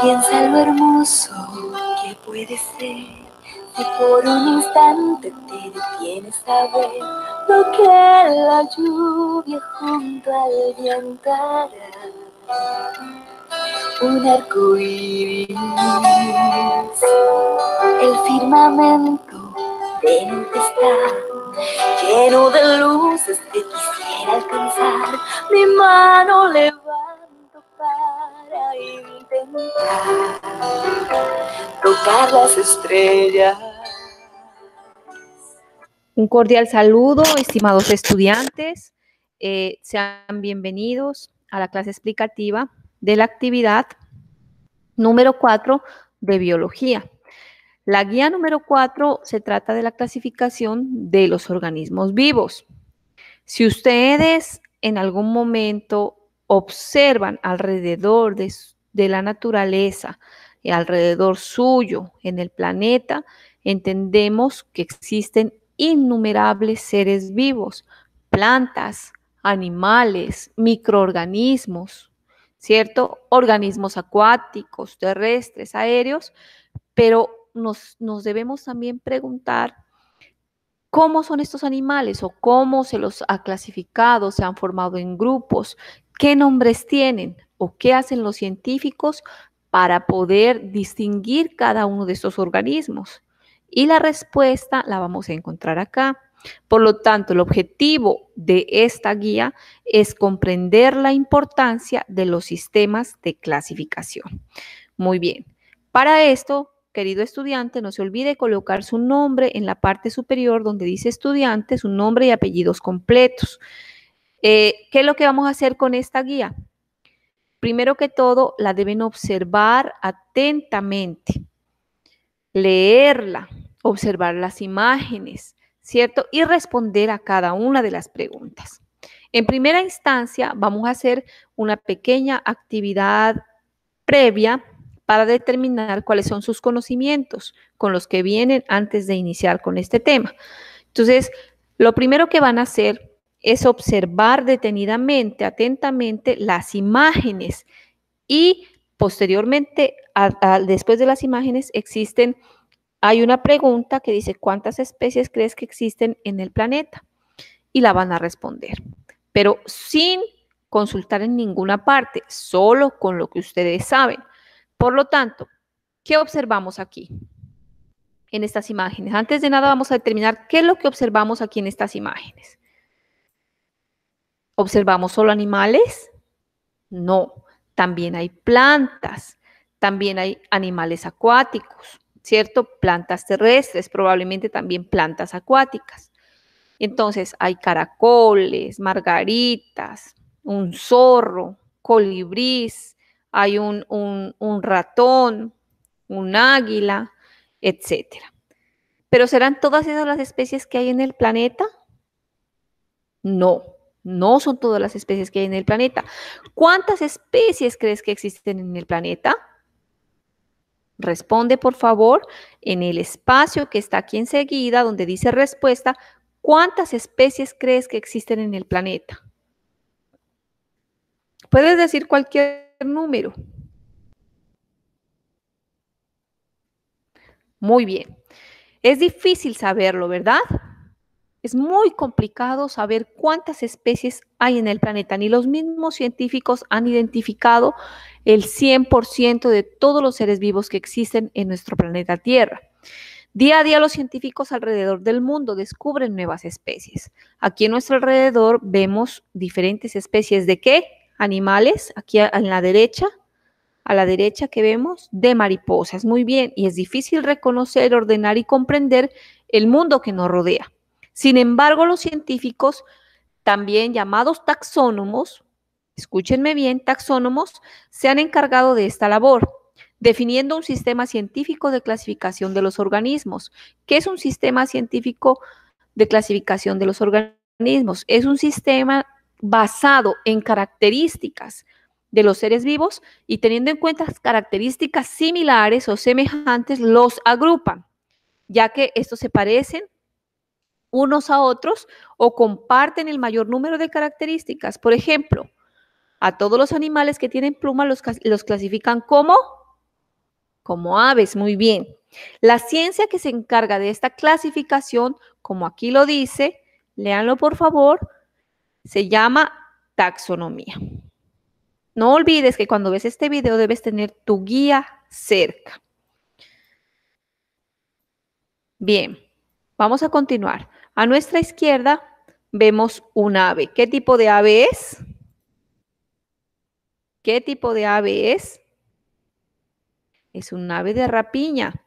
Piensa lo hermoso que puede ser si por un instante te detienes a ver lo que la lluvia junto al viento hará. Un arco iris, el firmamento de nunca está lleno de luces que quisiera alcanzar. Mi mano levanto para intentar tocar las estrellas. Un cordial saludo, estimados estudiantes. Sean bienvenidos a la clase explicativa de la actividad número 4 de biología. La guía número 4 se trata de la clasificación de los organismos vivos. Si ustedes en algún momento observan alrededor de la naturaleza, alrededor suyo, en el planeta, entendemos que existen innumerables seres vivos, plantas, animales, microorganismos, ¿cierto? Organismos acuáticos, terrestres, aéreos, pero nos debemos también preguntar cómo son estos animales o cómo se los ha clasificado, se han formado en grupos, qué nombres tienen o qué hacen los científicos para poder distinguir cada uno de estos organismos. Y la respuesta la vamos a encontrar acá. Por lo tanto, el objetivo de esta guía es comprender la importancia de los sistemas de clasificación. Muy bien. Para esto, querido estudiante, no se olvide colocar su nombre en la parte superior donde dice estudiante, su nombre y apellidos completos. ¿Qué es lo que vamos a hacer con esta guía? Primero que todo, la deben observar atentamente, leerla, observar las imágenes, ¿cierto? Y responder a cada una de las preguntas. En primera instancia, vamos a hacer una pequeña actividad previa para determinar cuáles son sus conocimientos con los que vienen antes de iniciar con este tema. Entonces, lo primero que van a hacer es observar detenidamente, atentamente las imágenes y posteriormente, después de las imágenes, hay una pregunta que dice, ¿cuántas especies crees que existen en el planeta? Y la van a responder, pero sin consultar en ninguna parte, solo con lo que ustedes saben. Por lo tanto, ¿qué observamos aquí en estas imágenes? Antes de nada vamos a determinar qué es lo que observamos aquí en estas imágenes. ¿Observamos solo animales? No, también hay plantas, también hay animales acuáticos, ¿cierto? Plantas terrestres, probablemente también plantas acuáticas. Entonces hay caracoles, margaritas, un zorro, colibrís, hay un ratón, un águila, etc. ¿Pero serán todas esas las especies que hay en el planeta? No, no son todas las especies que hay en el planeta. ¿Cuántas especies crees que existen en el planeta? Responde, por favor, en el espacio que está aquí enseguida, donde dice respuesta, ¿cuántas especies crees que existen en el planeta? Puedes decir cualquier número. Muy bien. Es difícil saberlo, ¿verdad? Es muy complicado saber cuántas especies hay en el planeta. Ni los mismos científicos han identificado el 100% de todos los seres vivos que existen en nuestro planeta Tierra. Día a día los científicos alrededor del mundo descubren nuevas especies. Aquí a nuestro alrededor vemos diferentes especies de ¿qué? Animales, aquí en la derecha, a la derecha que vemos, de mariposas. Muy bien, y es difícil reconocer, ordenar y comprender el mundo que nos rodea. Sin embargo, los científicos, también llamados taxónomos, escúchenme bien, taxónomos, se han encargado de esta labor, definiendo un sistema científico de clasificación de los organismos. ¿Qué es un sistema científico de clasificación de los organismos? Es un sistema basado en características de los seres vivos y teniendo en cuenta características similares o semejantes, los agrupan, ya que estos se parecen unos a otros o comparten el mayor número de características. Por ejemplo, a todos los animales que tienen plumas los clasifican como como aves, muy bien. La ciencia que se encarga de esta clasificación, como aquí lo dice, léanlo por favor, se llama taxonomía. No olvides que cuando ves este video debes tener tu guía cerca. Bien, vamos a continuar. A nuestra izquierda vemos un ave. ¿Qué tipo de ave es? ¿Qué tipo de ave es? Es un ave de rapiña,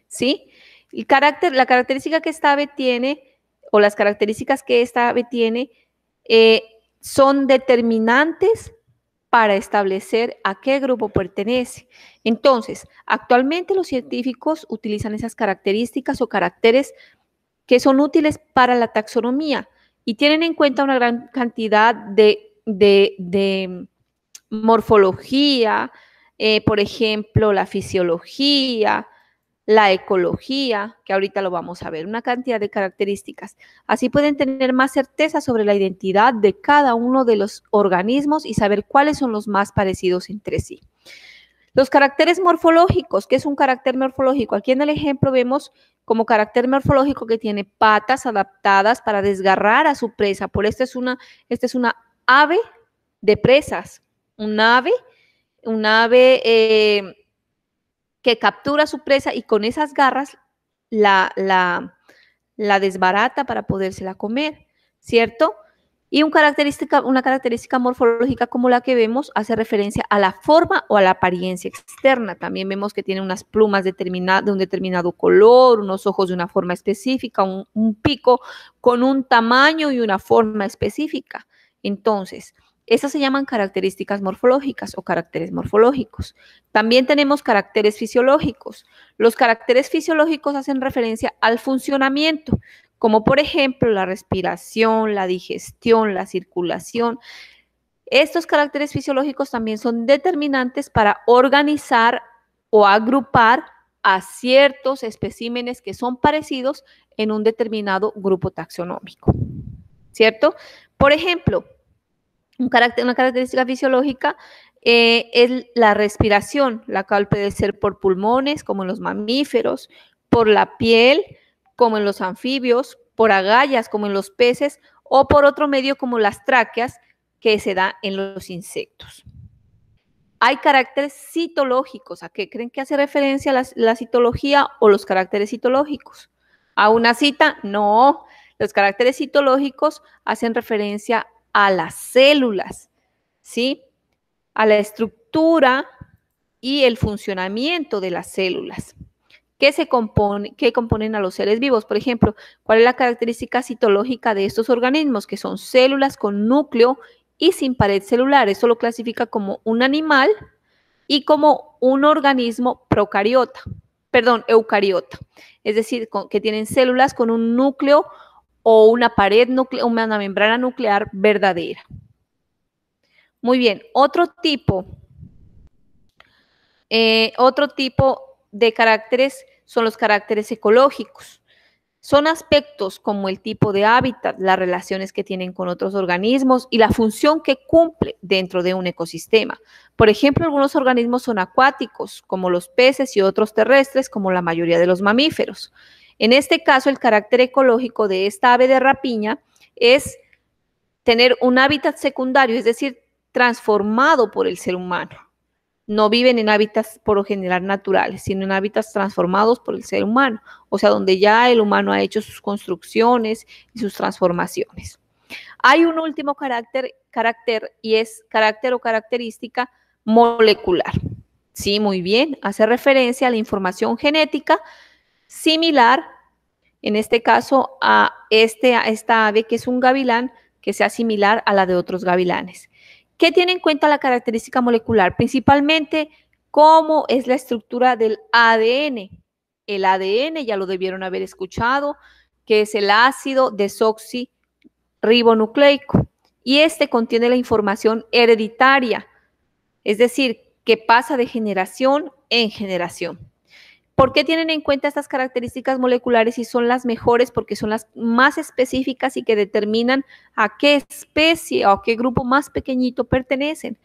¿sí? La característica que esta ave tiene, o las características que esta ave tiene, son determinantes para establecer a qué grupo pertenece. Entonces, actualmente los científicos utilizan esas características o caracteres que son útiles para la taxonomía y tienen en cuenta una gran cantidad de morfología, por ejemplo, la fisiología, la ecología, que ahorita lo vamos a ver, una cantidad de características. Así pueden tener más certeza sobre la identidad de cada uno de los organismos y saber cuáles son los más parecidos entre sí. Los caracteres morfológicos, ¿qué es un carácter morfológico? Aquí en el ejemplo vemos como carácter morfológico que tiene patas adaptadas para desgarrar a su presa. Por esto es una ave de presas, un ave que captura a su presa y con esas garras la desbarata para podérsela comer, ¿cierto? Y una característica morfológica como la que vemos hace referencia a la forma o a la apariencia externa. También vemos que tiene unas plumas de un determinado color, unos ojos de una forma específica, un pico con un tamaño y una forma específica. Entonces, esas se llaman características morfológicas o caracteres morfológicos. También tenemos caracteres fisiológicos. Los caracteres fisiológicos hacen referencia al funcionamiento, como por ejemplo la respiración, la digestión, la circulación. Estos caracteres fisiológicos también son determinantes para organizar o agrupar a ciertos especímenes que son parecidos en un determinado grupo taxonómico, ¿cierto? Por ejemplo, una característica fisiológica es la respiración, la cual puede ser por pulmones, como en los mamíferos, por la piel, como en los anfibios, por agallas, como en los peces, o por otro medio, como las tráqueas, que se da en los insectos. Hay caracteres citológicos. ¿A qué creen que hace referencia la citología o los caracteres citológicos? ¿A una cita? No. Los caracteres citológicos hacen referencia a las células, ¿sí? A la estructura y el funcionamiento de las células. ¿Qué componen a los seres vivos? Por ejemplo, ¿cuál es la característica citológica de estos organismos? Que son células con núcleo y sin pared celular. Eso lo clasifica como un animal y como un organismo eucariota. Es decir, que tienen células con un núcleo o una una membrana nuclear verdadera. Muy bien, otro tipo de caracteres son los caracteres ecológicos. Son aspectos como el tipo de hábitat, las relaciones que tienen con otros organismos y la función que cumple dentro de un ecosistema. Por ejemplo, algunos organismos son acuáticos, como los peces, y otros terrestres, como la mayoría de los mamíferos. En este caso, el carácter ecológico de esta ave de rapiña es tener un hábitat secundario, es decir, transformado por el ser humano. No viven en hábitats por lo general naturales, sino en hábitats transformados por el ser humano, o sea, donde ya el humano ha hecho sus construcciones y sus transformaciones. Hay un último carácter y es carácter o característica molecular. Sí, muy bien, hace referencia a la información genética similar, en este caso a esta ave que es un gavilán, que sea similar a la de otros gavilanes. ¿Qué tiene en cuenta la característica molecular? Principalmente cómo es la estructura del ADN. El ADN ya lo debieron haber escuchado, que es el ácido desoxirribonucleico, y este contiene la información hereditaria, es decir, que pasa de generación en generación. ¿Por qué tienen en cuenta estas características moleculares y son las mejores? Porque son las más específicas y que determinan a qué especie o a qué grupo más pequeñito pertenecen.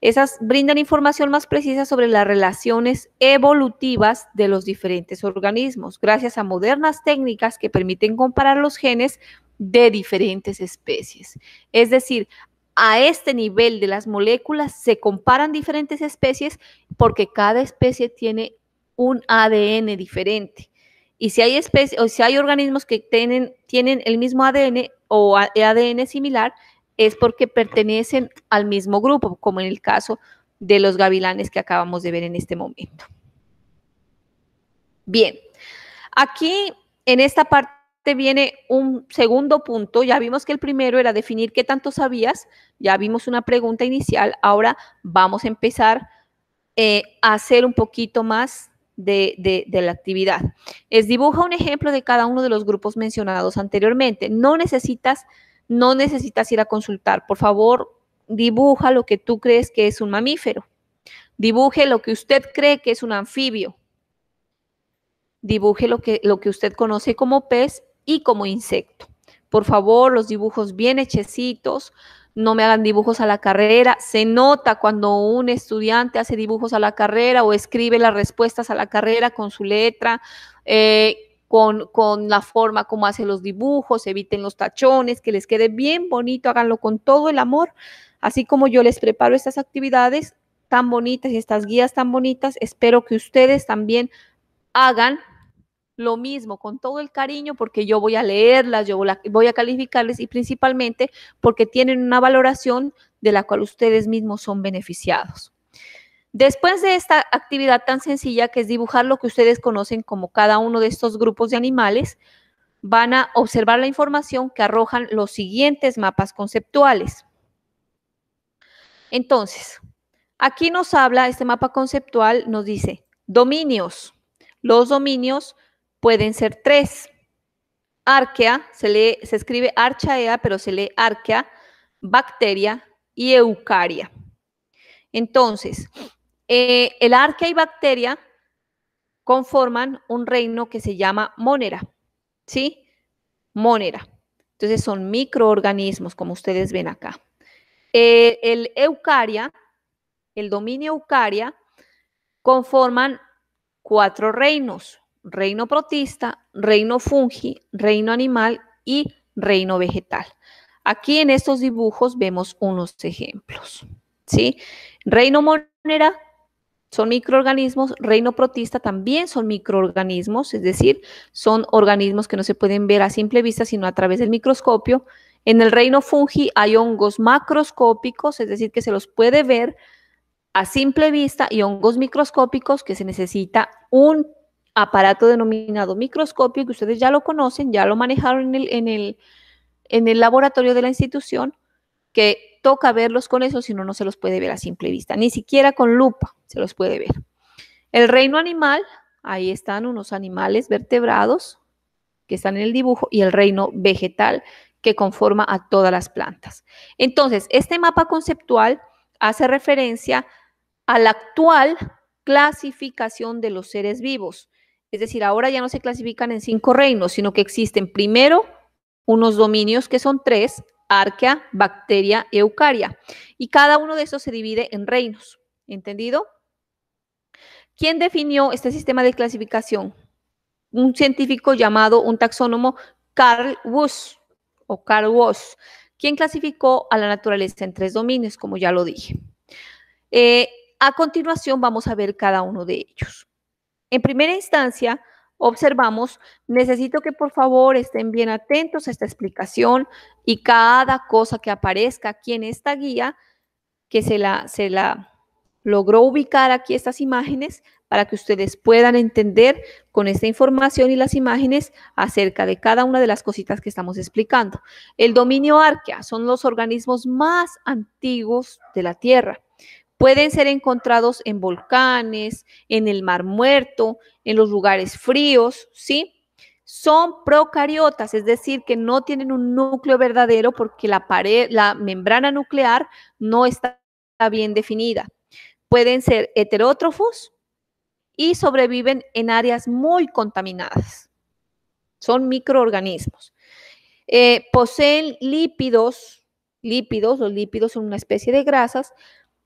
Esas brindan información más precisa sobre las relaciones evolutivas de los diferentes organismos, gracias a modernas técnicas que permiten comparar los genes de diferentes especies. Es decir, a este nivel de las moléculas se comparan diferentes especies porque cada especie tiene un ADN diferente. Y si hay especies, o si hay organismos que tienen el mismo ADN o ADN similar, es porque pertenecen al mismo grupo, como en el caso de los gavilanes que acabamos de ver en este momento. Bien, aquí en esta parte viene un segundo punto. Ya vimos que el primero era definir qué tanto sabías, ya vimos una pregunta inicial, ahora vamos a empezar a hacer un poquito más de la actividad. Dibuja un ejemplo de cada uno de los grupos mencionados anteriormente. No necesitas ir a consultar. Por favor, dibuja lo que tú crees que es un mamífero. Dibuje lo que usted cree que es un anfibio. Dibuje lo que usted conoce como pez y como insecto. Por favor, los dibujos bien hechecitos. No me hagan dibujos a la carrera. Se nota cuando un estudiante hace dibujos a la carrera o escribe las respuestas a la carrera con su letra, con la forma como hace los dibujos. Eviten los tachones, que les quede bien bonito. Háganlo con todo el amor. Así como yo les preparo estas actividades tan bonitas y estas guías tan bonitas, espero que ustedes también hagan lo mismo con todo el cariño, porque yo voy a leerlas, yo voy a calificarles y principalmente porque tienen una valoración de la cual ustedes mismos son beneficiados. Después de esta actividad tan sencilla que es dibujar lo que ustedes conocen como cada uno de estos grupos de animales, van a observar la información que arrojan los siguientes mapas conceptuales. Entonces, aquí nos habla, este mapa conceptual nos dice dominios. Los dominios pueden ser 3. Arquea, se escribe archaea, pero se lee arquea, bacteria y eucaria. Entonces, el arquea y bacteria conforman un reino que se llama Monera, ¿sí? Monera. Entonces son microorganismos, como ustedes ven acá. El eucaria, el dominio eucaria, conforman 4 reinos: reino protista, reino fungi, reino animal y reino vegetal. Aquí en estos dibujos vemos unos ejemplos, ¿sí? Reino Monera son microorganismos, reino protista también son microorganismos, es decir, son organismos que no se pueden ver a simple vista, sino a través del microscopio. En el reino fungi hay hongos macroscópicos, es decir, que se los puede ver a simple vista, y hongos microscópicos, que se necesita un aparato denominado microscopio, que ustedes ya lo conocen, ya lo manejaron en el laboratorio de la institución, que toca verlos con eso, si no, no se los puede ver a simple vista, ni siquiera con lupa se los puede ver. El reino animal, ahí están unos animales vertebrados que están en el dibujo, y el reino vegetal, que conforma a todas las plantas. Entonces, este mapa conceptual hace referencia a la actual clasificación de los seres vivos. Es decir, ahora ya no se clasifican en 5 reinos, sino que existen primero unos dominios que son 3, arquea, bacteria, eucaria. Y cada uno de estos se divide en reinos. ¿Entendido? ¿Quién definió este sistema de clasificación? Un científico llamado, un taxónomo, Carl Woese, o Carl Woese, quien clasificó a la naturaleza en 3 dominios, como ya lo dije. A continuación vamos a ver cada uno de ellos. En primera instancia, observamos, necesito que por favor estén bien atentos a esta explicación y cada cosa que aparezca aquí en esta guía, que se la logró ubicar aquí estas imágenes para que ustedes puedan entender con esta información y las imágenes acerca de cada una de las cositas que estamos explicando. El dominio arquea son los organismos más antiguos de la Tierra. Pueden ser encontrados en volcanes, en el Mar Muerto, en los lugares fríos, ¿sí? Son procariotas, es decir, que no tienen un núcleo verdadero porque la membrana nuclear no está bien definida. Pueden ser heterótrofos y sobreviven en áreas muy contaminadas. Son microorganismos. Poseen lípidos, los lípidos son una especie de grasas,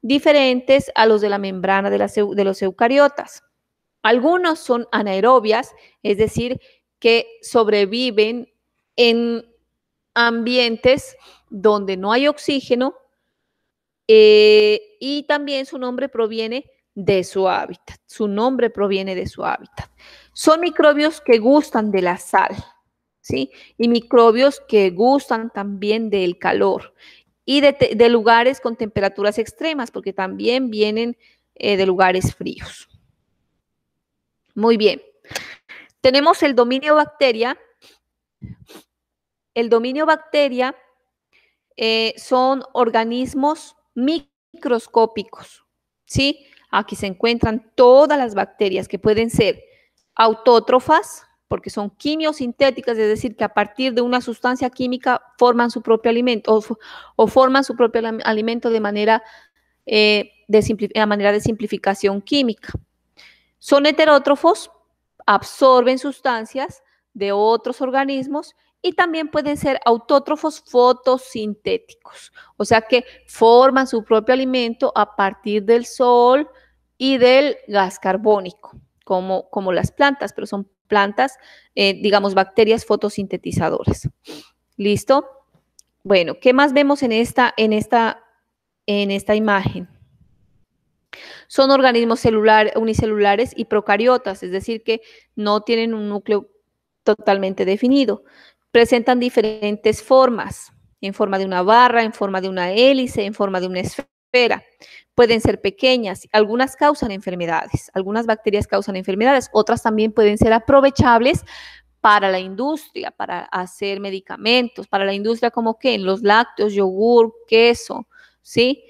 diferentes a los de la membrana de los eucariotas. Algunos son anaerobias, es decir, que sobreviven en ambientes donde no hay oxígeno y también su nombre proviene de su hábitat. Su nombre proviene de su hábitat. Son microbios que gustan de la sal, ¿sí? Y microbios que gustan también del calor y de lugares con temperaturas extremas, porque también vienen de lugares fríos. Muy bien. Tenemos el dominio bacteria. El dominio bacteria son organismos microscópicos, ¿sí? Aquí se encuentran todas las bacterias que pueden ser autótrofas, porque son quimiosintéticas, es decir, que a partir de una sustancia química forman su propio alimento o forman su propio alimento de manera de simplificación química. Son heterótrofos, absorben sustancias de otros organismos y también pueden ser autótrofos fotosintéticos, o sea que forman su propio alimento a partir del sol y del gas carbónico, como las plantas, pero son plantas, digamos, bacterias fotosintetizadoras. ¿Listo? Bueno, ¿qué más vemos en esta imagen? Son organismos unicelulares y procariotas, es decir, que no tienen un núcleo totalmente definido. Presentan diferentes formas, en forma de una barra, en forma de una hélice, en forma de una esfera. Pueden ser pequeñas, algunas causan enfermedades, algunas bacterias causan enfermedades, otras también pueden ser aprovechables para la industria, para hacer medicamentos, para la industria como que en los lácteos, yogur, queso, ¿sí?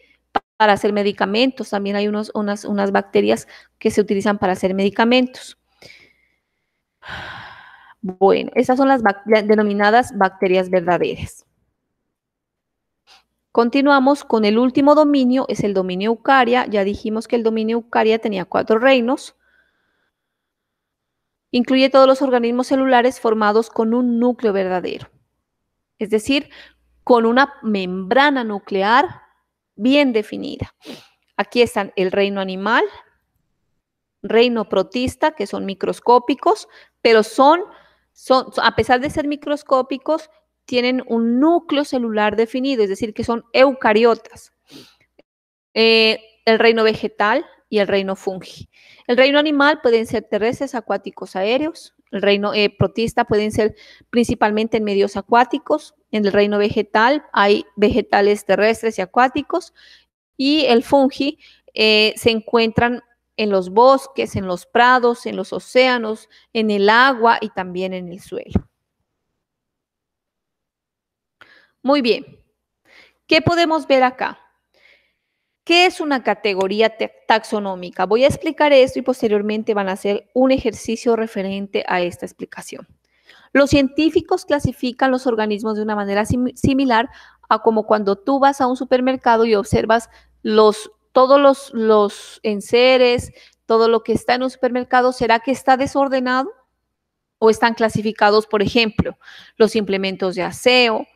Para hacer medicamentos, también hay unas bacterias que se utilizan para hacer medicamentos. Bueno, esas son las denominadas bacterias verdaderas. Continuamos con el último dominio, es el dominio eucaria. Ya dijimos que el dominio eucaria tenía 4 reinos. Incluye todos los organismos celulares formados con un núcleo verdadero, es decir, con una membrana nuclear bien definida. Aquí están el reino animal, reino protista, que son microscópicos, pero a pesar de ser microscópicos, tienen un núcleo celular definido, es decir, que son eucariotas. El reino vegetal y el reino fungi. El reino animal pueden ser terrestres, acuáticos, aéreos. El reino protista pueden ser principalmente en medios acuáticos. En el reino vegetal hay vegetales terrestres y acuáticos. Y el fungi se encuentran en los bosques, en los prados, en los océanos, en el agua y también en el suelo. Muy bien. ¿Qué podemos ver acá? ¿Qué es una categoría taxonómica? Voy a explicar esto y posteriormente van a hacer un ejercicio referente a esta explicación. Los científicos clasifican los organismos de una manera similar a como cuando tú vas a un supermercado y observas todos los enseres, todo lo que está en un supermercado. ¿Será que está desordenado? ¿O están clasificados, por ejemplo, los implementos de aseo,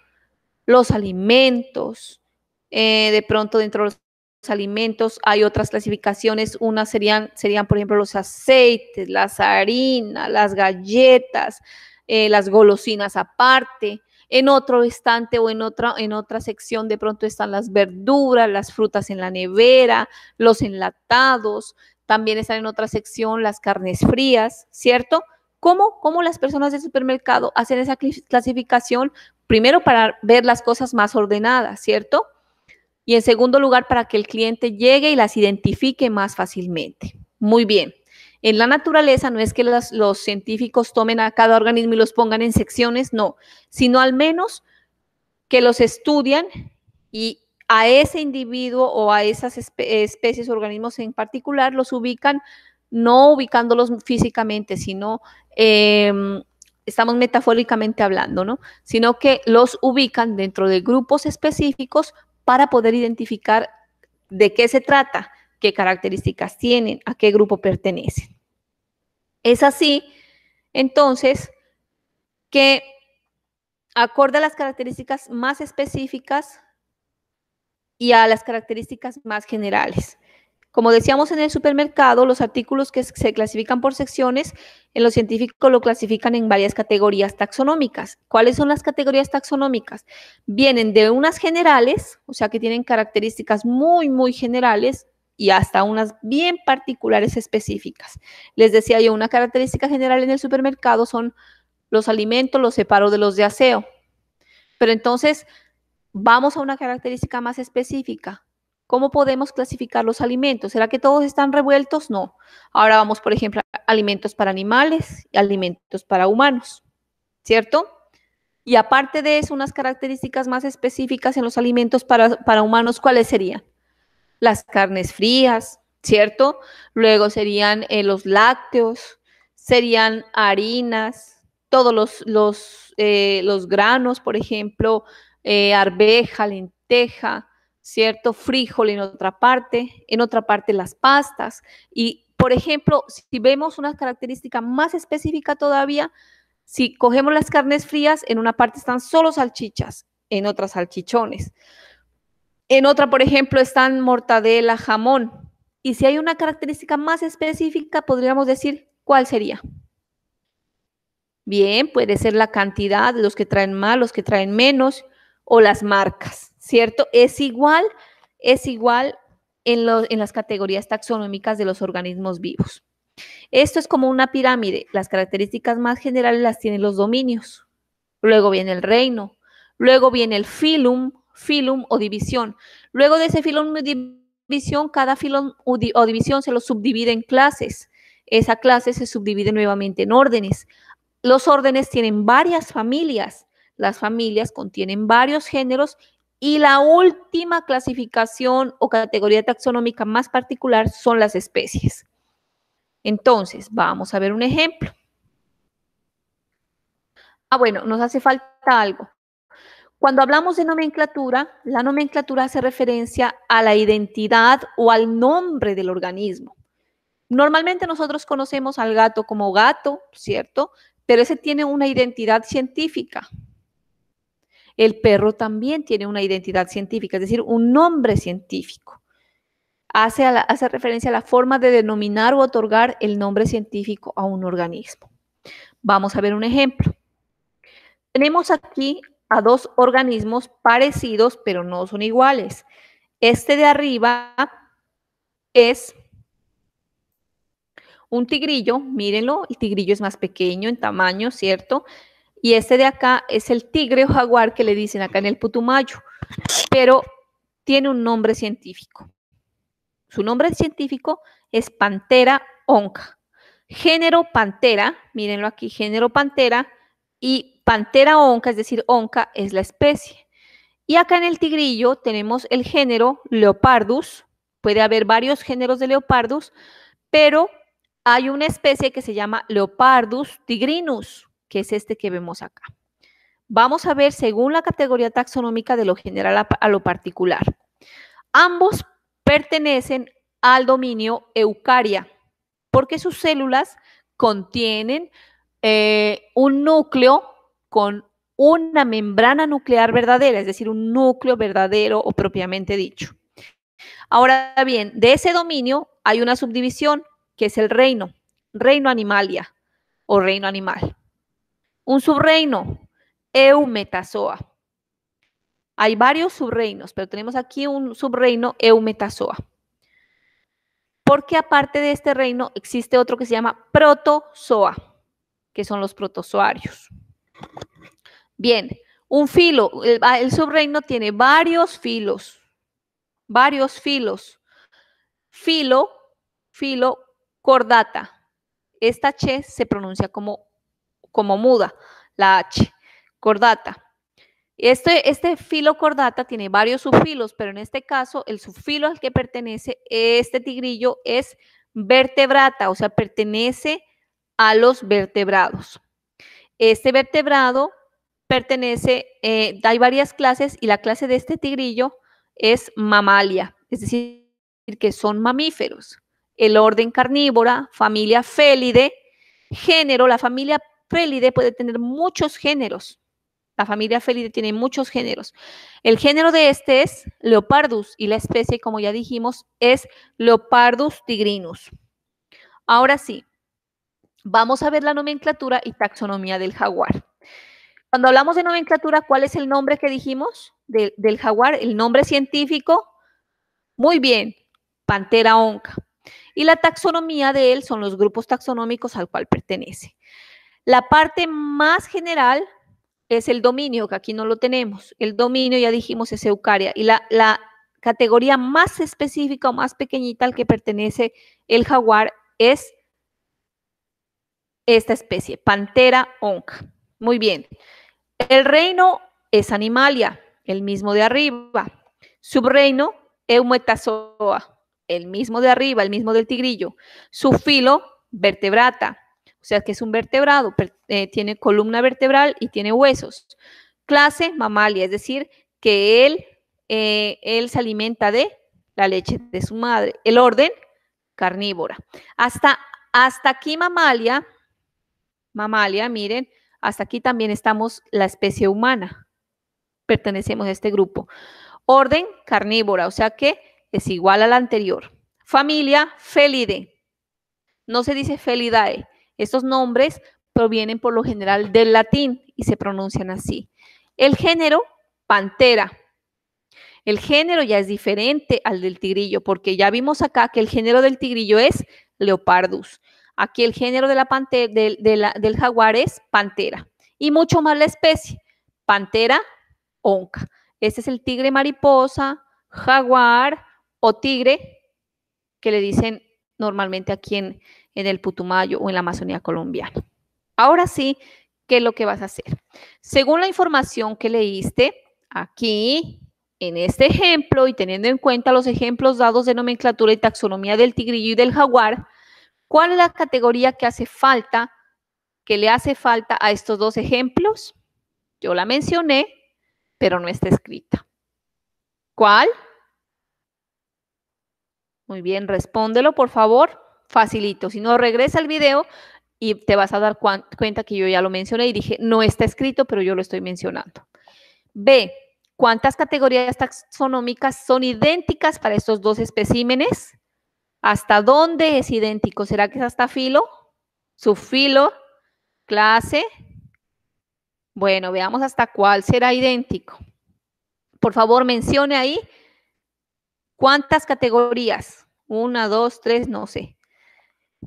los alimentos? De pronto dentro de los alimentos hay otras clasificaciones. Unas serían, por ejemplo, los aceites, las harinas, las galletas, las golosinas aparte. En otro estante o en otra sección de pronto están las verduras, las frutas en la nevera, los enlatados. También están en otra sección las carnes frías, ¿cierto? ¿Cómo las personas del supermercado hacen esa clasificación? Primero, para ver las cosas más ordenadas, ¿cierto? Y en segundo lugar, para que el cliente llegue y las identifique más fácilmente. Muy bien. En la naturaleza no es que los científicos tomen a cada organismo y los pongan en secciones, no, sino al menos que los estudian y a ese individuo o a esas especies o organismos en particular los ubican, no ubicándolos físicamente, sino estamos metafóricamente hablando, ¿no? Sino que los ubican dentro de grupos específicos para poder identificar de qué se trata, qué características tienen, a qué grupo pertenecen. Es así, entonces, que acorde a las características más específicas, y a las características más generales. Como decíamos en el supermercado, los artículos que se clasifican por secciones, en los científicos lo clasifican en varias categorías taxonómicas. ¿Cuáles son las categorías taxonómicas? Vienen de unas generales, o sea que tienen características muy, muy generales, y hasta unas bien particulares específicas. Les decía yo, una característica general en el supermercado son los alimentos, los separo de los de aseo. Pero entonces, vamos a una característica más específica. ¿Cómo podemos clasificar los alimentos? ¿Será que todos están revueltos? No. Ahora vamos, por ejemplo, a alimentos para animales y alimentos para humanos, ¿cierto? Y aparte de eso, unas características más específicas en los alimentos para humanos, ¿cuáles serían? Las carnes frías, ¿cierto? Luego serían los lácteos, serían harinas, todos los granos, por ejemplo, arveja, lenteja, ¿cierto? Frijol en otra parte las pastas. Y, por ejemplo, si vemos una característica más específica todavía, si cogemos las carnes frías, en una parte están solo salchichas, en otras salchichones. En otra, por ejemplo, están mortadela, jamón. Y si hay una característica más específica, podríamos decir, ¿cuál sería? Bien, puede ser la cantidad, los que traen más, los que traen menos, o las marcas, ¿cierto? Es igual en las categorías taxonómicas de los organismos vivos. Esto es como una pirámide. Las características más generales las tienen los dominios. Luego viene el reino. Luego viene el filum o división. Luego de ese filum o división, cada filum o división se lo subdivide en clases. Esa clase se subdivide nuevamente en órdenes. Los órdenes tienen varias familias. Las familias contienen varios géneros y la última clasificación o categoría taxonómica más particular son las especies. Entonces, vamos a ver un ejemplo. Bueno, nos hace falta algo. Cuando hablamos de nomenclatura, la nomenclatura hace referencia a la identidad o al nombre del organismo. Normalmente nosotros conocemos al gato como gato, ¿cierto? Pero ese tiene una identidad científica. El perro también tiene una identidad científica, es decir, un nombre científico. Hace referencia a la forma de denominar o otorgar el nombre científico a un organismo. Vamos a ver un ejemplo. Tenemos aquí a dos organismos parecidos, pero no son iguales. Este de arriba es un tigrillo, mírenlo, el tigrillo es más pequeño en tamaño, ¿cierto? Y este de acá es el tigre o jaguar que le dicen acá en el Putumayo, pero tiene un nombre científico. Su nombre científico es Panthera onca. Género Panthera, mírenlo aquí, género Panthera, y Panthera onca, es decir, onca es la especie. Y acá en el tigrillo tenemos el género Leopardus. Puede haber varios géneros de Leopardus, pero hay una especie que se llama Leopardus tigrinus, que es este que vemos acá. Vamos a ver según la categoría taxonómica de lo general a lo particular. Ambos pertenecen al dominio Eukarya, porque sus células contienen un núcleo con una membrana nuclear verdadera, es decir, un núcleo verdadero o propiamente dicho. Ahora bien, de ese dominio hay una subdivisión que es el reino animalia o reino animal. Un subreino, Eumetazoa. Hay varios subreinos, pero tenemos aquí un subreino Eumetazoa. Porque aparte de este reino existe otro que se llama protozoa, que son los protozoarios. Bien, un filo, el subreino tiene varios filos. Filo, cordata. Esta H se pronuncia como muda, la H, cordata. Este filo cordata tiene varios subfilos, pero en este caso el subfilo al que pertenece este tigrillo es vertebrata, o sea, pertenece a los vertebrados. Este vertebrado pertenece, hay varias clases y la clase de este tigrillo es mamalia, es decir, que son mamíferos. El orden carnívora, familia Felidae, género, la familia Felidae puede tener muchos géneros. La familia Felidae tiene muchos géneros. El género de este es Leopardus y la especie, como ya dijimos, es Leopardus tigrinus. Ahora sí, vamos a ver la nomenclatura y taxonomía del jaguar. Cuando hablamos de nomenclatura, ¿cuál es el nombre que dijimos del jaguar? El nombre científico. Muy bien, Panthera onca. Y la taxonomía de él son los grupos taxonómicos al cual pertenece. La parte más general es el dominio, que aquí no lo tenemos. El dominio, ya dijimos, es Eukarya. Y la categoría más específica o más pequeñita al que pertenece el jaguar es esta especie, Panthera onca. Muy bien. El reino es Animalia, el mismo de arriba. Subreino, Eumetazoa, el mismo de arriba, el mismo del tigrillo. Subfilo, Vertebrata, o sea que es un vertebrado, tiene columna vertebral y tiene huesos. Clase, Mamalia, es decir, que él se alimenta de la leche de su madre. El orden, carnívora. Hasta aquí Mamalia, miren, hasta aquí también estamos la especie humana. Pertenecemos a este grupo. Orden, carnívora, o sea que es igual a la anterior. Familia, Felidae. No se dice Felidae. Estos nombres provienen por lo general del latín y se pronuncian así. El género, Panthera. El género ya es diferente al del tigrillo, porque ya vimos acá que el género del tigrillo es Leopardus. Aquí el género de del jaguar es Panthera. Y mucho más la especie, Panthera onca. Este es el tigre mariposa, jaguar o tigre, que le dicen normalmente aquí en el Putumayo o en la Amazonía colombiana. Ahora sí, ¿qué es lo que vas a hacer? Según la información que leíste aquí, en este ejemplo, y teniendo en cuenta los ejemplos dados de nomenclatura y taxonomía del tigrillo y del jaguar, ¿cuál es la categoría que hace falta, que le hace falta a estos dos ejemplos? Yo la mencioné, pero no está escrita. ¿Cuál? Muy bien, respóndelo, por favor. Facilito. Si no, regresa al video y te vas a dar cuenta que yo ya lo mencioné y dije, no está escrito, pero yo lo estoy mencionando. B, ¿cuántas categorías taxonómicas son idénticas para estos dos especímenes? ¿Hasta dónde es idéntico? ¿Será que es hasta filo? Subfilo, clase. Bueno, veamos hasta cuál será idéntico. Por favor, mencione ahí cuántas categorías. 1, 2, 3, no sé.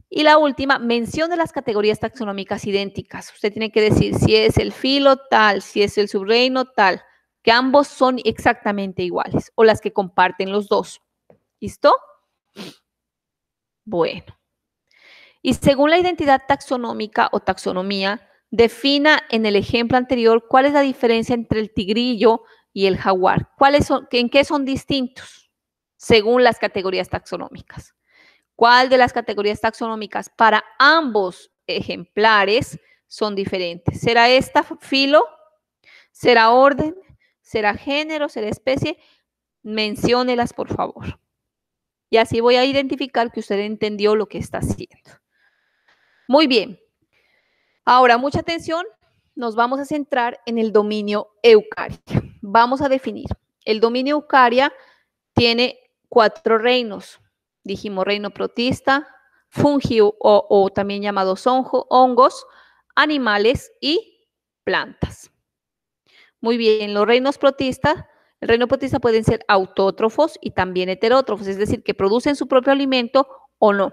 Y la última, mencione las categorías taxonómicas idénticas. Usted tiene que decir si es el filo tal, si es el subreino tal, que ambos son exactamente iguales o las que comparten los dos. ¿Listo? Bueno. Y según la identidad taxonómica o taxonomía, defina en el ejemplo anterior cuál es la diferencia entre el tigrillo y el jaguar. ¿En qué son distintos? Según las categorías taxonómicas. ¿Cuál de las categorías taxonómicas para ambos ejemplares son diferentes? ¿Será esta filo? ¿Será orden? ¿Será género? ¿Será especie? Menciónelas, por favor. Y así voy a identificar que usted entendió lo que está haciendo. Muy bien. Ahora, mucha atención. Nos vamos a centrar en el dominio Eukarya. Vamos a definir. El dominio Eukarya tiene 4 reinos. Dijimos reino protista, fungi o también llamados hongos, animales y plantas. Muy bien, los reinos protistas, el reino protista pueden ser autótrofos y también heterótrofos, es decir, que producen su propio alimento o no,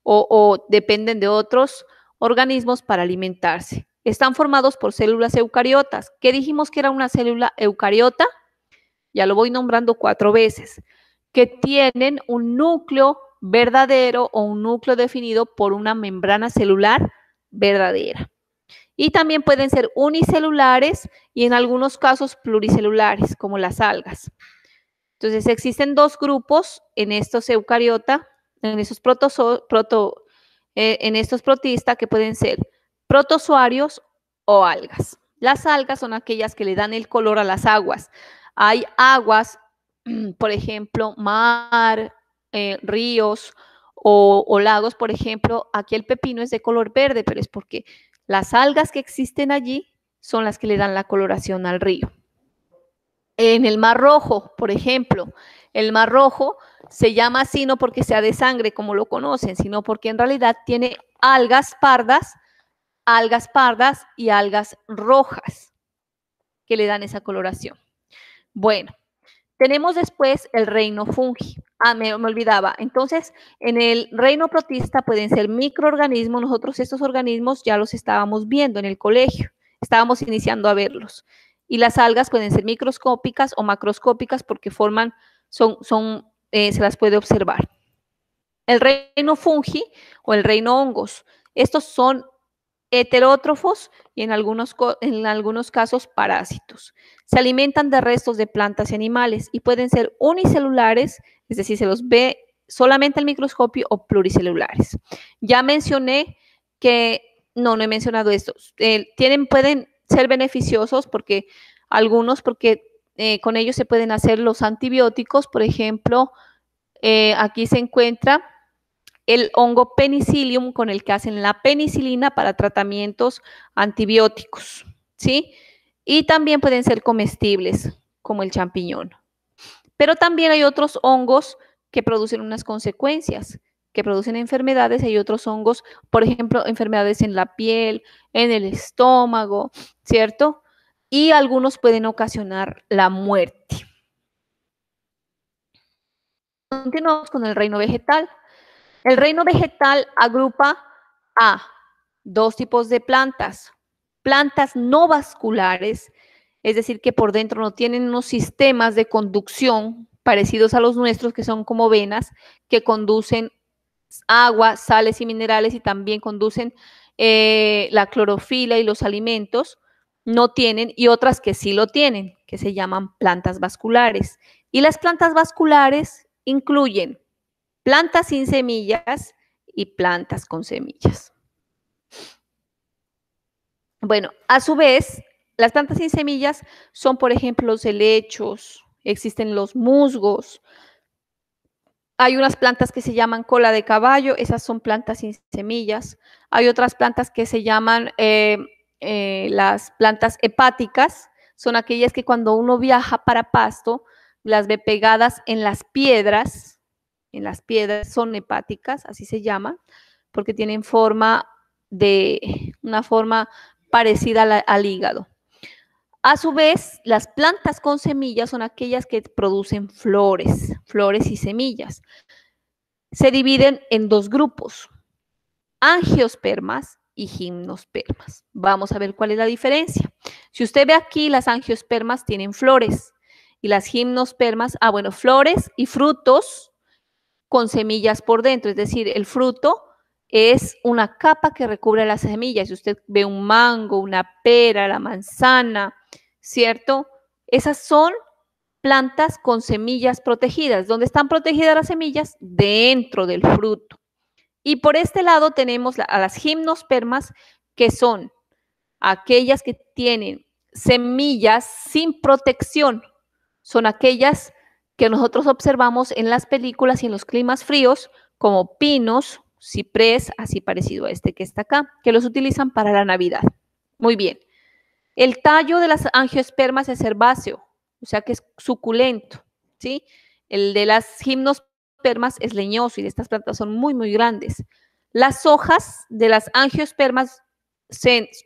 o dependen de otros organismos para alimentarse. Están formados por células eucariotas. ¿Qué dijimos que era una célula eucariota? Ya lo voy nombrando 4 veces. Que tienen un núcleo verdadero o un núcleo definido por una membrana celular verdadera. Y también pueden ser unicelulares y en algunos casos pluricelulares, como las algas. Entonces existen 2 grupos en estos eucariota, en estos protistas que pueden ser protozoarios o algas. Las algas son aquellas que le dan el color a las aguas. Hay aguas, por ejemplo, mar, ríos o lagos, por ejemplo, aquí el pepino es de color verde, pero es porque las algas que existen allí son las que le dan la coloración al río. En el Mar Rojo, por ejemplo, el Mar Rojo se llama así no porque sea de sangre como lo conocen, sino porque en realidad tiene algas pardas y algas rojas que le dan esa coloración. Bueno, tenemos después el reino fungi. Me olvidaba. Entonces, en el reino protista pueden ser microorganismos. Nosotros estos organismos ya los estábamos viendo en el colegio. Estábamos iniciando a verlos. Y las algas pueden ser microscópicas o macroscópicas porque se las puede observar. El reino fungi o el reino hongos. Estos son heterótrofos y en algunos casos parásitos. Se alimentan de restos de plantas y animales y pueden ser unicelulares, es decir, se los ve solamente al microscopio, o pluricelulares. Ya mencioné que, no he mencionado esto, pueden ser beneficiosos porque con ellos se pueden hacer los antibióticos. Por ejemplo, aquí se encuentra el hongo Penicillium, con el que hacen la penicilina para tratamientos antibióticos, ¿sí? Y también pueden ser comestibles, como el champiñón. Pero también hay otros hongos que producen unas consecuencias, que producen enfermedades. Hay otros hongos, por ejemplo, enfermedades en la piel, en el estómago, ¿cierto? Y algunos pueden ocasionar la muerte. Continuamos con el reino vegetal. El reino vegetal agrupa a dos tipos de plantas. Plantas no vasculares, es decir, que por dentro no tienen unos sistemas de conducción parecidos a los nuestros, que son como venas, que conducen agua, sales y minerales, y también conducen la clorofila y los alimentos. No tienen, y otras que sí lo tienen, que se llaman plantas vasculares. Y las plantas vasculares incluyen plantas sin semillas y plantas con semillas. Bueno, a su vez, las plantas sin semillas son, por ejemplo, los helechos, existen los musgos. Hay unas plantas que se llaman cola de caballo, esas son plantas sin semillas. Hay otras plantas que se llaman las plantas hepáticas, son aquellas que cuando uno viaja para Pasto, las ve pegadas en las piedras son hepáticas, así se llaman, porque tienen una forma parecida al hígado. A su vez, las plantas con semillas son aquellas que producen flores y semillas. Se dividen en dos grupos, angiospermas y gimnospermas. Vamos a ver cuál es la diferencia. Si usted ve aquí, las angiospermas tienen flores y las gimnospermas, flores y frutos con semillas por dentro, es decir, el fruto es una capa que recubre las semillas. Si usted ve un mango, una pera, la manzana, ¿cierto? Esas son plantas con semillas protegidas. ¿Dónde están protegidas las semillas? Dentro del fruto. Y por este lado tenemos a las gimnospermas, que son aquellas que tienen semillas sin protección. Son aquellas que nosotros observamos en las películas y en los climas fríos, como pinos, ciprés, así parecido a este que está acá, que los utilizan para la Navidad. Muy bien. El tallo de las angiospermas es herbáceo, o sea que es suculento, ¿sí? El de las gimnospermas es leñoso y de estas plantas son muy, muy grandes. Las hojas de las angiospermas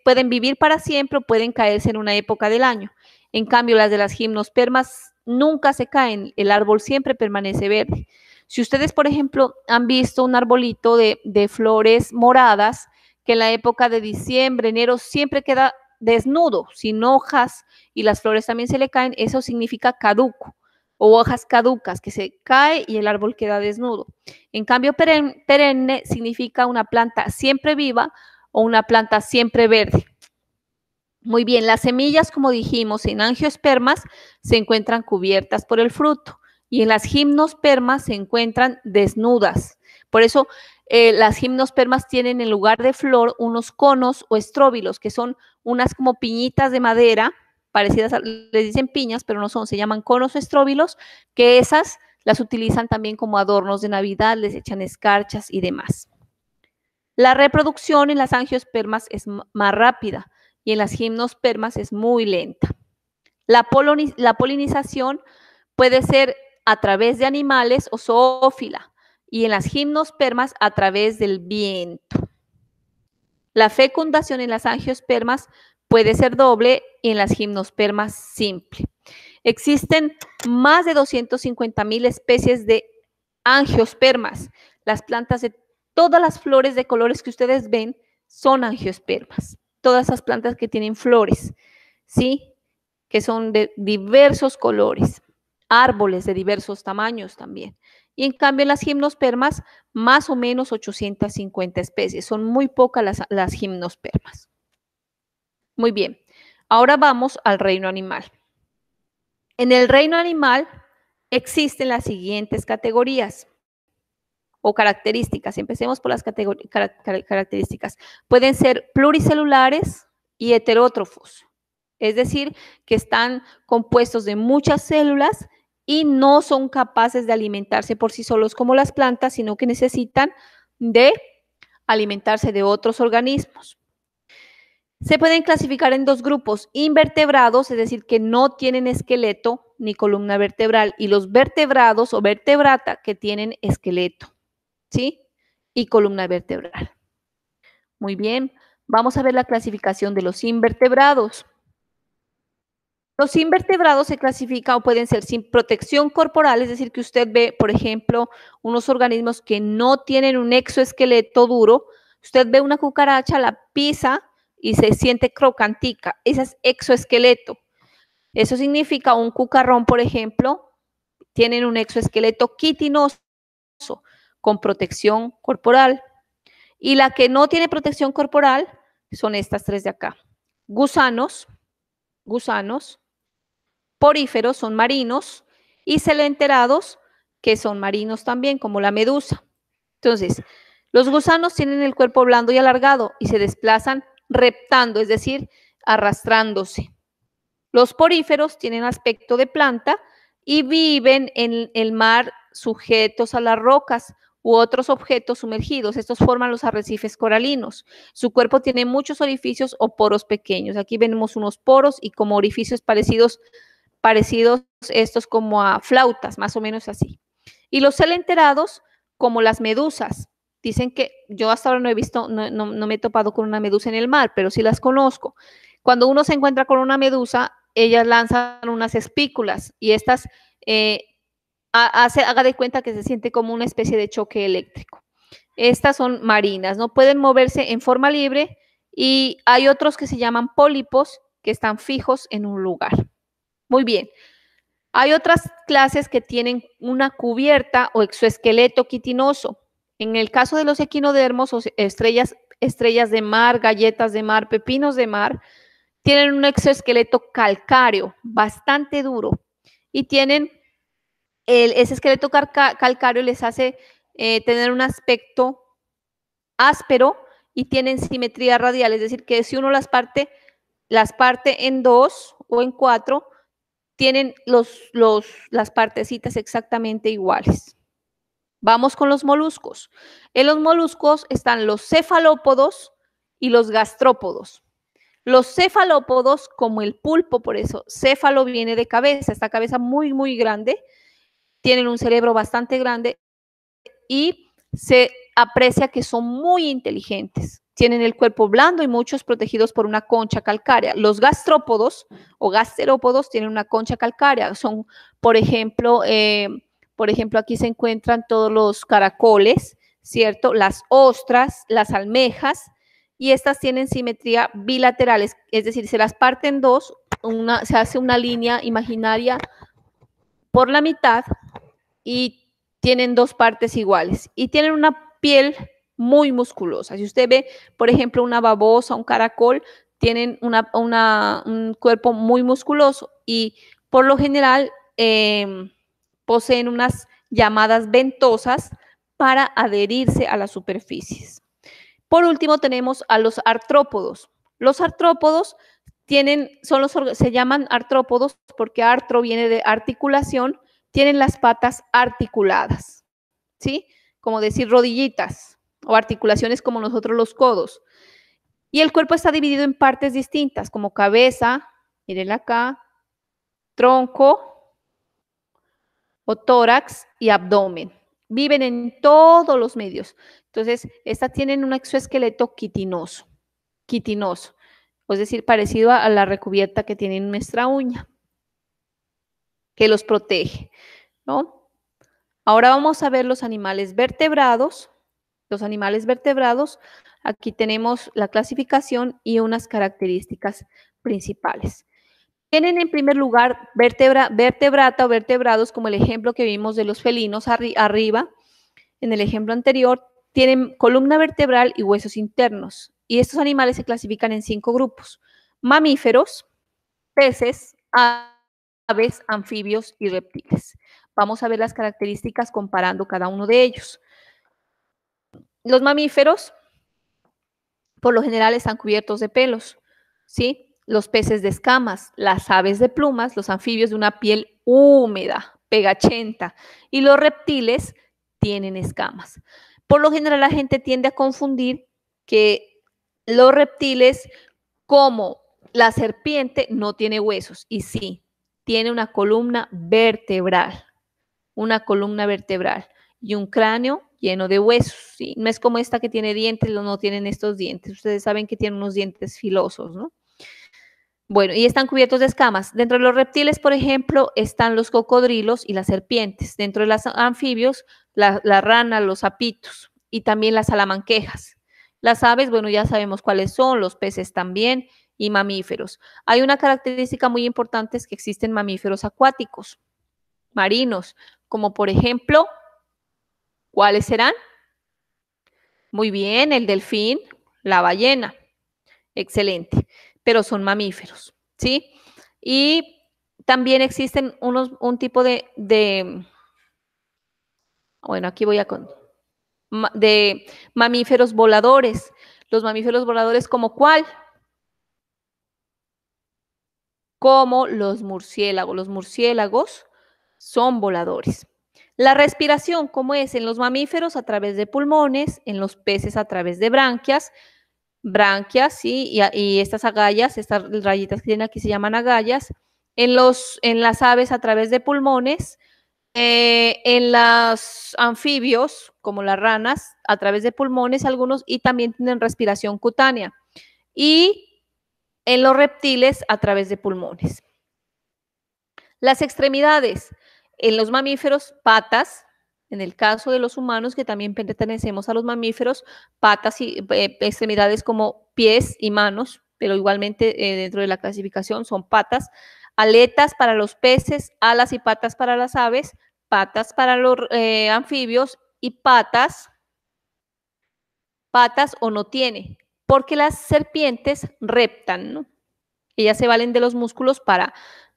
pueden vivir para siempre o pueden caerse en una época del año. En cambio, las de las gimnospermas nunca se caen, el árbol siempre permanece verde. Si ustedes, por ejemplo, han visto un arbolito de flores moradas, que en la época de diciembre, enero, siempre queda desnudo, sin hojas, y las flores también se le caen, eso significa caduco, o hojas caducas, que se cae y el árbol queda desnudo. En cambio, perenne significa una planta siempre viva o una planta siempre verde. Muy bien, las semillas, como dijimos, en angiospermas se encuentran cubiertas por el fruto y en las gimnospermas se encuentran desnudas. Por eso las gimnospermas tienen en lugar de flor unos conos o estróbilos, que son unas como piñitas de madera, parecidas les dicen piñas, pero no son, se llaman conos o estróbilos, que esas las utilizan también como adornos de Navidad, les echan escarchas y demás. La reproducción en las angiospermas es más rápida. y en las gimnospermas es muy lenta. La polinización puede ser a través de animales o zoófila y en las gimnospermas a través del viento. La fecundación en las angiospermas puede ser doble y en las gimnospermas simple. Existen más de 250,000 especies de angiospermas. Las plantas de todas las flores de colores que ustedes ven son angiospermas. Todas esas plantas que tienen flores, ¿sí? Que son de diversos colores. Árboles de diversos tamaños también. Y en cambio en las gimnospermas, más o menos 850 especies. Son muy pocas las gimnospermas. Muy bien. Ahora vamos al reino animal. En el reino animal existen las siguientes categorías o características. Empecemos por las características. Pueden ser pluricelulares y heterótrofos, es decir, que están compuestos de muchas células y no son capaces de alimentarse por sí solos como las plantas, sino que necesitan de alimentarse de otros organismos. Se pueden clasificar en dos grupos, invertebrados, es decir, que no tienen esqueleto ni columna vertebral, y los vertebrados o vertebrata que tienen esqueleto, ¿sí? Y columna vertebral. Muy bien, vamos a ver la clasificación de los invertebrados. Los invertebrados se clasifican o pueden ser sin protección corporal, es decir, que usted ve, por ejemplo, unos organismos que no tienen un exoesqueleto duro. Usted ve una cucaracha, la pisa y se siente crocantica. Ese es exoesqueleto. Eso significa un cucarrón, por ejemplo, tienen un exoesqueleto quitinoso con protección corporal. Y la que no tiene protección corporal son estas tres de acá. Gusanos, poríferos son marinos y coelenterados, que son marinos también, como la medusa. Entonces, los gusanos tienen el cuerpo blando y alargado y se desplazan reptando, es decir, arrastrándose. Los poríferos tienen aspecto de planta y viven en el mar sujetos a las rocas u otros objetos sumergidos. Estos forman los arrecifes coralinos. Su cuerpo tiene muchos orificios o poros pequeños. Aquí vemos unos poros y como orificios parecidos estos como a flautas, más o menos así. Y los coelenterados, como las medusas. Dicen que yo hasta ahora no he visto, no me he topado con una medusa en el mar, pero sí las conozco. Cuando uno se encuentra con una medusa, ellas lanzan unas espículas y estas haga de cuenta que se siente como una especie de choque eléctrico. Estas son marinas, no pueden moverse en forma libre y hay otros que se llaman pólipos que están fijos en un lugar. Muy bien. Hay otras clases que tienen una cubierta o exoesqueleto quitinoso. En el caso de los equinodermos o estrellas de mar, galletas de mar, pepinos de mar, tienen un exoesqueleto calcáreo, bastante duro, y tienen ese esqueleto calcáreo les hace tener un aspecto áspero y tienen simetría radial, es decir, que si uno las parte en dos o en cuatro, tienen las partecitas exactamente iguales. Vamos con los moluscos. En los moluscos están los cefalópodos y los gastrópodos. Los cefalópodos, como el pulpo, por eso céfalo viene de cabeza, esta cabeza muy, muy grande, tienen un cerebro bastante grande y se aprecia que son muy inteligentes. Tienen el cuerpo blando y muchos protegidos por una concha calcárea. Los gastrópodos o gasterópodos tienen una concha calcárea. Son, por ejemplo, aquí se encuentran todos los caracoles, ¿cierto? Las ostras, las almejas, y estas tienen simetría bilaterales, es decir, se las parten dos, se hace una línea imaginaria por la mitad y tienen dos partes iguales y tienen una piel muy musculosa. Si usted ve, por ejemplo, una babosa, un caracol, tienen un cuerpo muy musculoso y por lo general poseen unas llamadas ventosas para adherirse a las superficies. Por último tenemos a los artrópodos. Los artrópodos se llaman artrópodos porque artro viene de articulación, tienen las patas articuladas, ¿sí? Como decir rodillitas o articulaciones como nosotros los codos. Y el cuerpo está dividido en partes distintas, como cabeza, mírenla acá, tronco o tórax y abdomen. Viven en todos los medios. Entonces, estas tienen un exoesqueleto quitinoso, es decir, parecido a la recubierta que tiene nuestra uña, que los protege, ¿no? Ahora vamos a ver los animales vertebrados. Los animales vertebrados, aquí tenemos la clasificación y unas características principales. Tienen en primer lugar vertebrata o vertebrados, como el ejemplo que vimos de los felinos arriba, en el ejemplo anterior, tienen columna vertebral y huesos internos. Y estos animales se clasifican en 5 grupos: mamíferos, peces, aves, anfibios y reptiles. Vamos a ver las características comparando cada uno de ellos. Los mamíferos, por lo general, están cubiertos de pelos, ¿sí? Los peces de escamas, las aves de plumas, los anfibios de una piel húmeda, pegachenta, y los reptiles tienen escamas. Por lo general, la gente tiende a confundir que los reptiles, como la serpiente, no tiene huesos, y sí, tiene una columna vertebral y un cráneo lleno de huesos, ¿sí? No es como esta que tiene dientes, no tienen estos dientes. Ustedes saben que tienen unos dientes filosos, ¿no? Bueno, y están cubiertos de escamas. Dentro de los reptiles, por ejemplo, están los cocodrilos y las serpientes. Dentro de los anfibios, la rana, los sapitos y también las salamanquejas. Las aves, bueno, ya sabemos cuáles son, los peces también y mamíferos. Hay una característica muy importante, es que existen mamíferos acuáticos, marinos, como por ejemplo, ¿cuáles serán? Muy bien, el delfín, la ballena. Excelente, pero son mamíferos, ¿sí? Y también existen un tipo bueno, aquí voy de mamíferos voladores. Los mamíferos voladores, ¿como cuál? Como los murciélagos. Los murciélagos son voladores. La respiración, ¿cómo es? En los mamíferos a través de pulmones, en los peces a través de branquias, ¿sí? Y estas agallas, estas rayitas que tienen aquí se llaman agallas. En las aves a través de pulmones, en los anfibios, como las ranas, a través de pulmones algunos, y también tienen respiración cutánea. Y en los reptiles a través de pulmones. Las extremidades, en los mamíferos, patas. En el caso de los humanos, que también pertenecemos a los mamíferos, patas y extremidades como pies y manos, pero igualmente dentro de la clasificación son patas. Aletas para los peces, alas y patas para las aves, patas para los anfibios y patas o no tiene, porque las serpientes reptan, ¿no? Ellas se valen de los músculos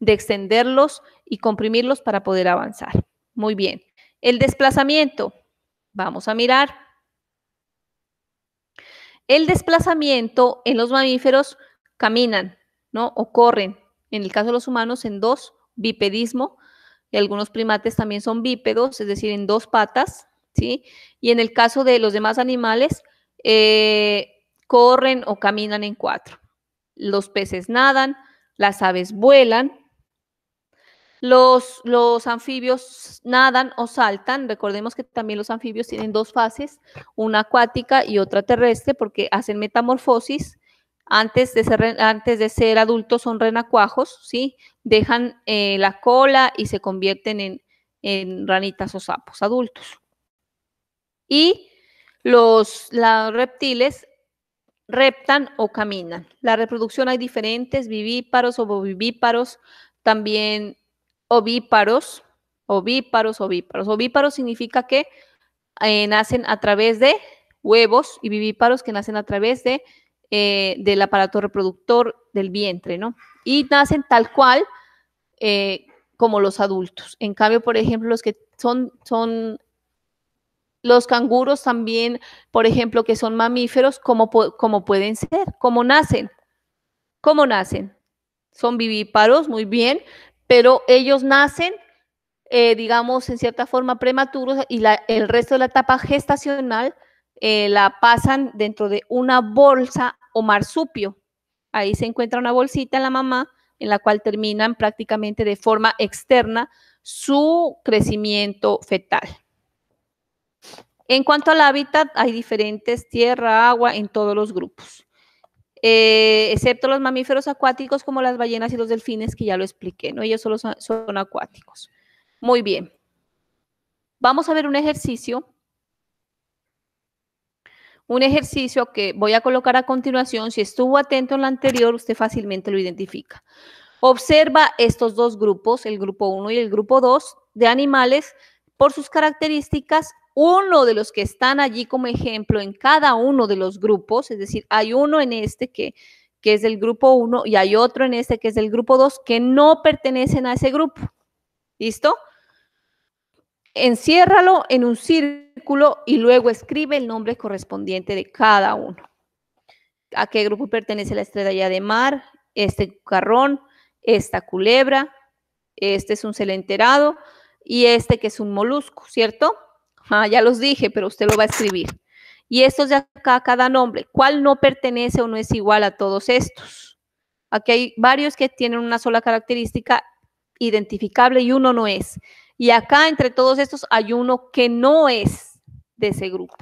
de extenderlos y comprimirlos para poder avanzar. Muy bien. El desplazamiento. Vamos a mirar. El desplazamiento en los mamíferos caminan, ¿no? O corren. En el caso de los humanos, en 2, bipedismo. Y algunos primates también son bípedos, es decir, en 2 patas, ¿sí? Y en el caso de los demás animales, corren o caminan en 4. Los peces nadan, las aves vuelan, los anfibios nadan o saltan. Recordemos que también los anfibios tienen 2 fases, una acuática y otra terrestre, porque hacen metamorfosis. Antes de ser adultos son renacuajos, ¿sí? Dejan la cola y se convierten en ranitas o sapos adultos. Y los reptiles reptan o caminan. La reproducción hay diferentes, vivíparos, ovovivíparos, también ovíparos. Ovíparos significa que nacen a través de huevos, y vivíparos que nacen a través del aparato reproductor del vientre, ¿no? Y nacen tal cual como los adultos. En cambio, por ejemplo, los que son los canguros también, por ejemplo, que son mamíferos, ¿cómo pueden ser? ¿Cómo nacen? ¿Cómo nacen? Son vivíparos, muy bien, pero ellos nacen, digamos, en cierta forma prematuros, y el resto de la etapa gestacional la pasan dentro de una bolsa o marsupio. Ahí se encuentra una bolsita en la mamá en la cual terminan prácticamente de forma externa su crecimiento fetal. En cuanto al hábitat, hay diferentes: tierra, agua, en todos los grupos, excepto los mamíferos acuáticos como las ballenas y los delfines, que ya lo expliqué, ¿no? Ellos solo son acuáticos. Muy bien. Vamos a ver un ejercicio que voy a colocar a continuación. Si estuvo atento en la anterior, usted fácilmente lo identifica. Observa estos dos grupos, el grupo 1 y el grupo 2 de animales, por sus características. Uno de los que están allí como ejemplo en cada uno de los grupos, es decir, hay uno en este que es del grupo 1 y hay otro en este que es del grupo 2 que no pertenecen a ese grupo. ¿Listo? Enciérralo en un círculo y luego escribe el nombre correspondiente de cada uno. ¿A qué grupo pertenece la estrella de mar? Este cucarrón, esta culebra, este es un celenterado y este que es un molusco, ¿cierto? Ya los dije, pero usted lo va a escribir. Y estos de acá, cada nombre, ¿cuál no pertenece o no es igual a todos estos? Aquí hay varios que tienen una sola característica identificable y uno no es. Y acá entre todos estos hay uno que no es de ese grupo.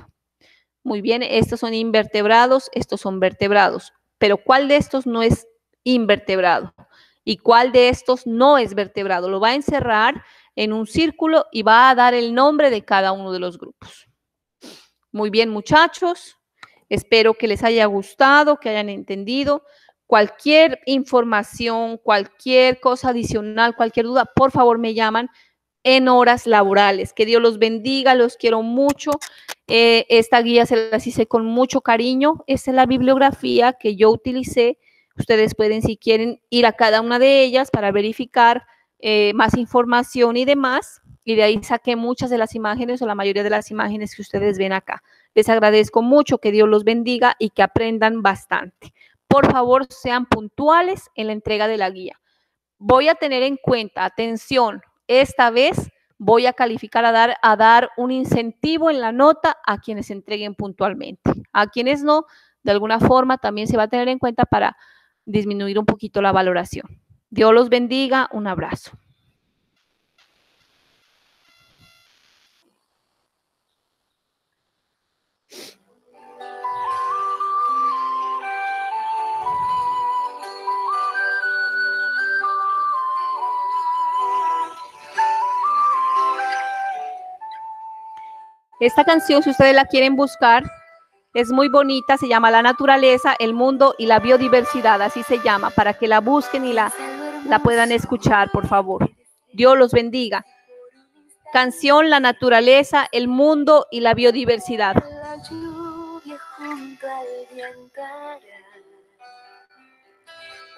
Muy bien, estos son invertebrados, estos son vertebrados. Pero ¿cuál de estos no es invertebrado? ¿Y cuál de estos no es vertebrado? Lo va a encerrar en un círculo y va a dar el nombre de cada uno de los grupos. Muy bien, muchachos. Espero que les haya gustado, que hayan entendido. Cualquier información, cualquier cosa adicional, cualquier duda, por favor me llaman en horas laborales. Que Dios los bendiga, los quiero mucho. Esta guía se las hice con mucho cariño. Esta es la bibliografía que yo utilicé. Ustedes pueden, si quieren, ir a cada una de ellas para verificar más información y demás. Y de ahí saqué muchas de las imágenes o la mayoría de las imágenes que ustedes ven acá. Les agradezco mucho, que Dios los bendiga y que aprendan bastante. Por favor, sean puntuales en la entrega de la guía. Voy a tener en cuenta, atención, esta vez voy a calificar a dar un incentivo en la nota a quienes entreguen puntualmente. A quienes no, de alguna forma también se va a tener en cuenta para disminuir un poquito la valoración. Dios los bendiga, un abrazo. Esta canción, si ustedes la quieren buscar, es muy bonita, se llama La naturaleza, el mundo y la biodiversidad, así se llama, para que la busquen y la puedan escuchar, por favor. Dios los bendiga. Canción La naturaleza, el mundo y la biodiversidad. La lluvia junto al viento hará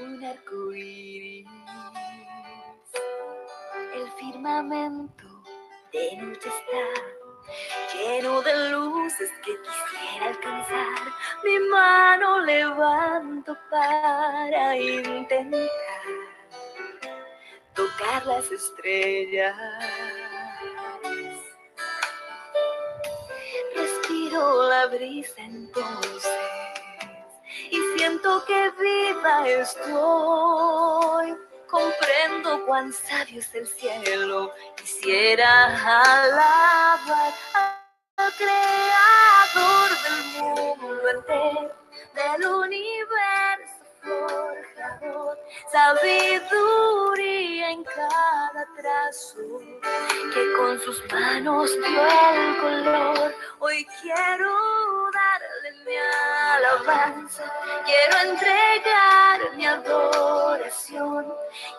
un arco iris. El firmamento de noche está lleno de luces que quisiera alcanzar. Mi mano levanto para intentar tocar las estrellas. Respiro la brisa entonces y siento que viva estoy. Comprendo cuán sabio es el cielo. Quisiera alabar al creador del mundo entero, del universo forjador. Sabiduría en cada trazo, que con sus manos dio el color. Hoy quiero darle mi alabanza, quiero entregar mi adoración,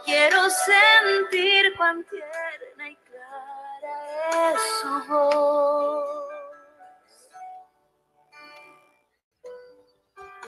quiero sentir cuán tierna y clara es su voz.